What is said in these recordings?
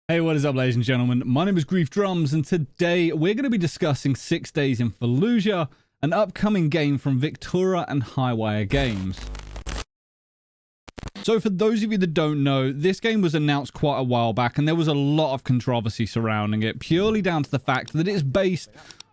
Hey, what is up, ladies and gentlemen? My name is Grief Drums, and today we're going to be discussing 6 Days in Fallujah, an upcoming game from Victura and Highwire Games. So for those of you that don't know, this game was announced quite a while back, and there was a lot of controversy surrounding it, purely down to the fact that it's based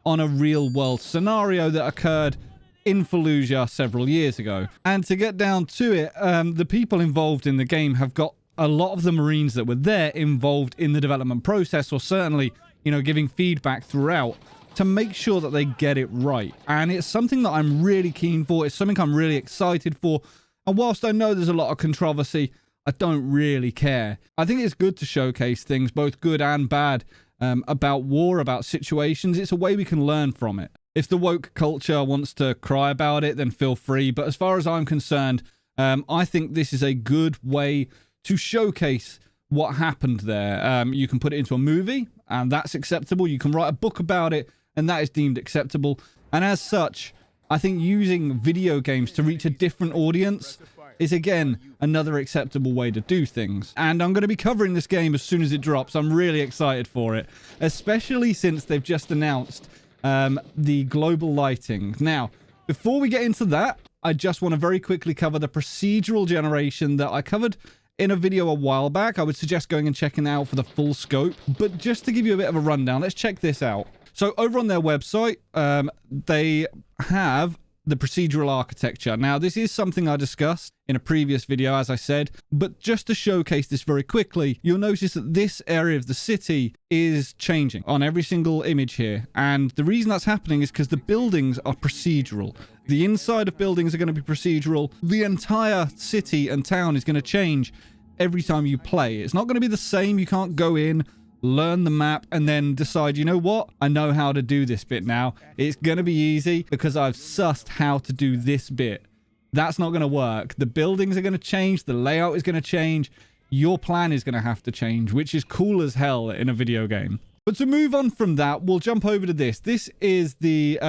on a real-world scenario that occurred in Fallujah several years ago. And to get down to it, the people involved in the game have got a lot of the Marines that were there involved in the development process, or certainly, giving feedback throughout to make sure that they get it right. And it's something that I'm really keen for. It's something I'm really excited for. And whilst I know there's a lot of controversy, I don't really care. I think it's good to showcase things, both good and bad, about war, about situations. It's a way we can learn from it. If the woke culture wants to cry about it, then feel free. But as far as I'm concerned, I think this is a good way to showcase what happened there. You can put it into a movie, and that's acceptable. You can write a book about it, and that is deemed acceptable. And as such, I think using video games to reach a different audience is, again, another acceptable way to do things. And I'm going to be covering this game as soon as it drops. I'm really excited for it, especially since they've just announced the global lighting. Now, before we get into that, I just want to very quickly cover the procedural generation that I covered in a video a while back. I would suggest going and checking it out for the full scope. But just to give you a bit of a rundown, let's check this out. So over on their website, they have the procedural architecture. Now, this is something I discussed in a previous video, as I said, but just to showcase this very quickly, you'll notice that this area of the city is changing on every single image here. And the reason that's happening is because the buildings are procedural. The inside of buildings are going to be procedural. The entire city and town is going to change every time you play. It's not going to be the same. You can't go in, learn the map, and then decide, you know what? I know how to do this bit now. It's going to be easy because I've sussed how to do this bit. That's not going to work. The buildings are going to change. The layout is going to change. Your plan is going to have to change, which is cool as hell in a video game. But to move on from that, we'll jump over to this. This is the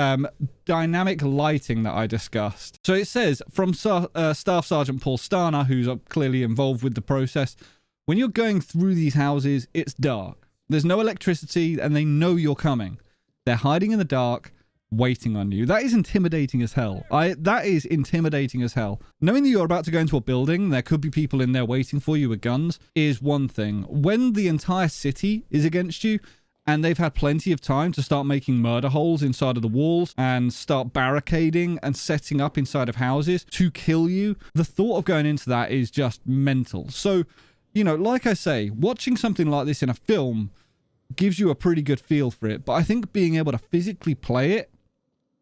dynamic lighting that I discussed. So it says, from Staff Sergeant Paul Stana, who's clearly involved with the process, when you're going through these houses, it's dark. There's no electricity, and they know you're coming. They're hiding in the dark, waiting on you. That is intimidating as hell. That is intimidating as hell. Knowing that you're about to go into a building, there could be people in there waiting for you with guns, is one thing. When the entire city is against you, and they've had plenty of time to start making murder holes inside of the walls and start barricading and setting up inside of houses to kill you, the thought of going into that is just mental. So, like I say, watching something like this in a film gives you a pretty good feel for it. But I think being able to physically play it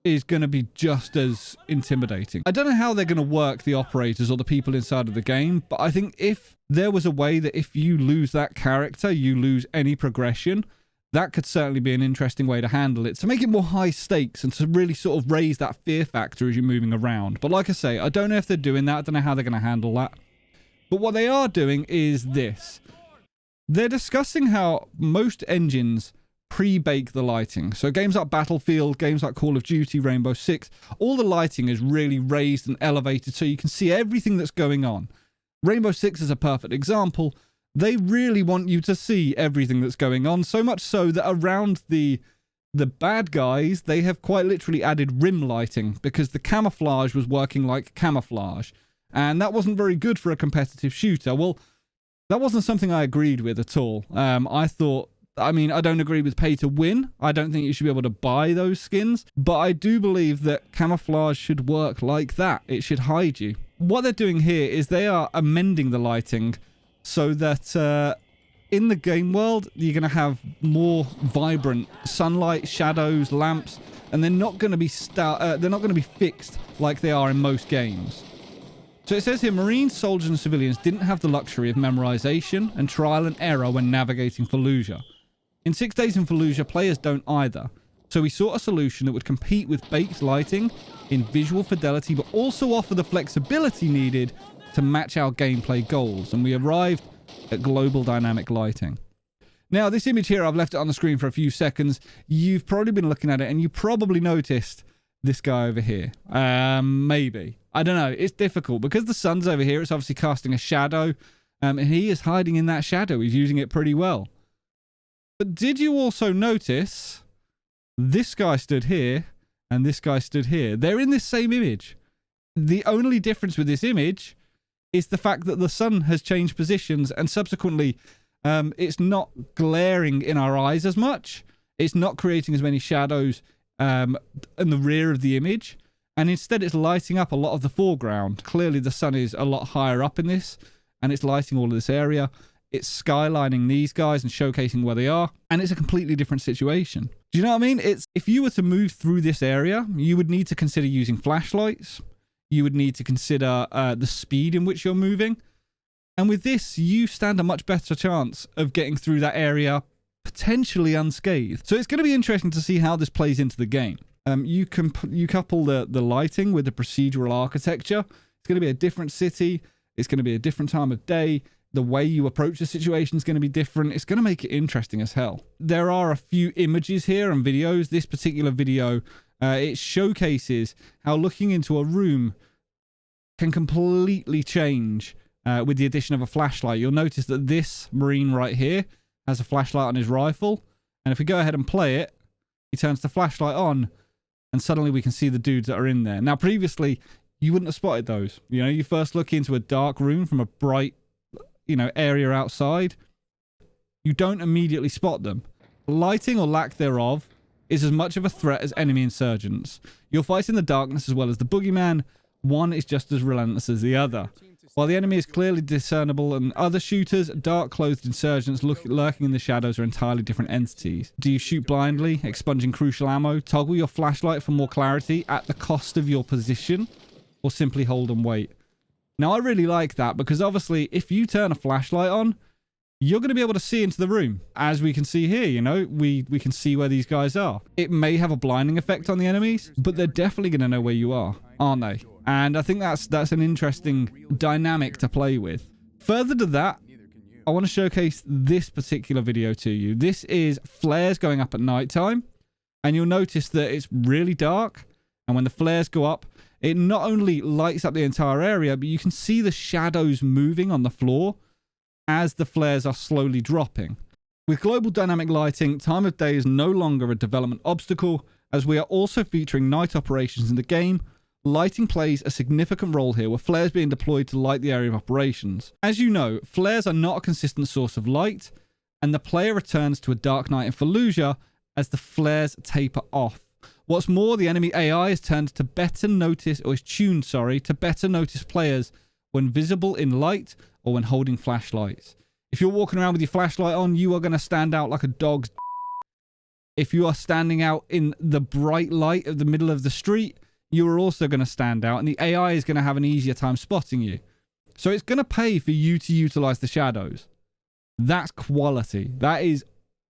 is going to be just as intimidating. I don't know how they're going to work the operators or the people inside of the game, but I think if there was a way that if you lose that character, you lose any progression, that could certainly be an interesting way to handle it, to make it more high stakes and to really sort of raise that fear factor as you're moving around. But like I say, I don't know if they're doing that. I don't know how they're going to handle that. But what they are doing is this. They're discussing how most engines pre-bake the lighting. So games like Battlefield, games like Call of Duty, Rainbow Six, all the lighting is really raised and elevated so you can see everything that's going on. Rainbow Six is a perfect example. They really want you to see everything that's going on, so much so that around the bad guys, they have quite literally added rim lighting because the camouflage was working like camouflage. And that wasn't very good for a competitive shooter. Well, that wasn't something I agreed with at all. I don't agree with pay to win. I don't think you should be able to buy those skins. But I do believe that camouflage should work like that. It should hide you. What they're doing here is they are amending the lighting so that in the game world, you're going to have more vibrant sunlight, shadows, lamps, and they're not going to be fixed like they are in most games. So it says here, Marines, soldiers, and civilians didn't have the luxury of memorization and trial and error when navigating Fallujah. In 6 Days in Fallujah, players don't either. So we sought a solution that would compete with baked lighting in visual fidelity, but also offer the flexibility needed to match our gameplay goals. And we arrived at global dynamic lighting. Now, this image here, I've left it on the screen for a few seconds. You've probably been looking at it, and you probably noticed this guy over here. Maybe. I don't know. It's difficult because the sun's over here. It's obviously casting a shadow, and he is hiding in that shadow. He's using it pretty well. But did you also notice this guy stood here and this guy stood here? They're in this same image. The only difference with this image is the fact that the sun has changed positions, and subsequently it's not glaring in our eyes as much. It's not creating as many shadows in the rear of the image, and instead it's lighting up a lot of the foreground. Clearly the sun is a lot higher up in this, and it's lighting all of this area. It's skylining these guys and showcasing where they are, and it's a completely different situation. Do you know what I mean? It's, if you were to move through this area, you would need to consider using flashlights. You would need to consider the speed in which you're moving. And with this, you stand a much better chance of getting through that area potentially unscathed. So it's going to be interesting to see how this plays into the game. You couple the lighting with the procedural architecture. It's going to be a different city. It's going to be a different time of day. The way you approach the situation is going to be different. It's going to make it interesting as hell. There are a few images here and videos. This particular video, it showcases how looking into a room can completely change with the addition of a flashlight. You'll notice that this Marine right here has a flashlight on his rifle. And if we go ahead and play it, he turns the flashlight on and suddenly we can see the dudes that are in there. Now, previously, you wouldn't have spotted those. You know, you first look into a dark room from a bright, you know, area outside, you don't immediately spot them. Lighting or lack thereof is as much of a threat as enemy insurgents. You'll fight in the darkness as well as the boogeyman. One is just as relentless as the other. While the enemy is clearly discernible and other shooters, dark-clothed insurgents lurking in the shadows are entirely different entities. Do you shoot blindly, expunging crucial ammo, toggle your flashlight for more clarity at the cost of your position, or simply hold and wait? Now, I really like that because obviously if you turn a flashlight on, you're going to be able to see into the room. As we can see here, you know, we can see where these guys are. It may have a blinding effect on the enemies, but they're definitely going to know where you are, aren't they? And I think that's an interesting dynamic to play with. Further to that, I want to showcase this particular video to you. This is flares going up at nighttime, and you'll notice that it's really dark, and when the flares go up, it not only lights up the entire area, but you can see the shadows moving on the floor as the flares are slowly dropping. With global dynamic lighting, time of day is no longer a development obstacle, as we are also featuring night operations in the game. Lighting plays a significant role here, with flares being deployed to light the area of operations. As you know, flares are not a consistent source of light, and the player returns to a dark night in Fallujah as the flares taper off. What's more, the enemy AI is tuned to better notice players when visible in light or when holding flashlights. If you're walking around with your flashlight on, you are going to stand out like a dog's. If you are standing out in the bright light of the middle of the street, you are also going to stand out, and the AI is going to have an easier time spotting you. So it's going to pay for you to utilize the shadows. That's quality. That is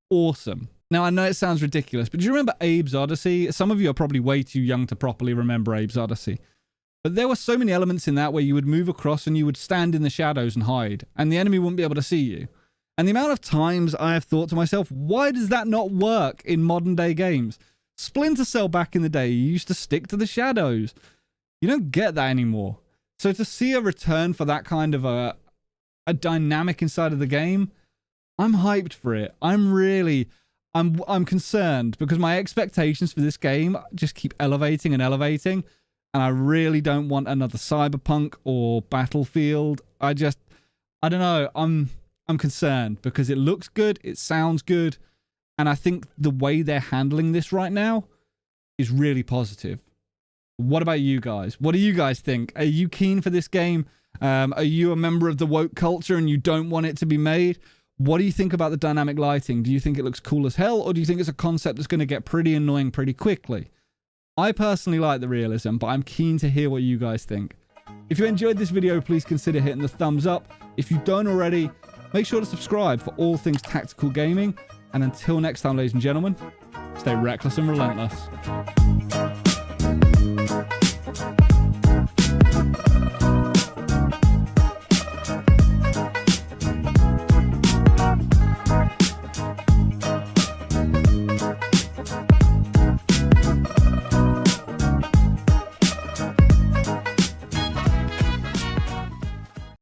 awesome. Now, I know it sounds ridiculous, but do you remember Abe's Odyssey? Some of you are probably way too young to properly remember Abe's Odyssey. But there were so many elements in that where you would move across and you would stand in the shadows and hide, and the enemy wouldn't be able to see you. And the amount of times I have thought to myself, why does that not work in modern day games? Splinter Cell back in the day, you used to stick to the shadows. You don't get that anymore. So to see a return for that kind of a dynamic inside of the game, I'm hyped for it. I'm concerned because my expectations for this game just keep elevating and elevating. And I really don't want another Cyberpunk or Battlefield. I don't know. I'm concerned because it looks good. It sounds good. And I think the way they're handling this right now is really positive. What about you guys? What do you guys think? Are you keen for this game? Are you a member of the woke culture and you don't want it to be made? What do you think about the dynamic lighting? Do you think it looks cool as hell, or do you think it's a concept that's going to get pretty annoying pretty quickly? I personally like the realism, but I'm keen to hear what you guys think. If you enjoyed this video, please consider hitting the thumbs up. If you don't already, make sure to subscribe for all things tactical gaming. And until next time, ladies and gentlemen, stay reckless and relentless.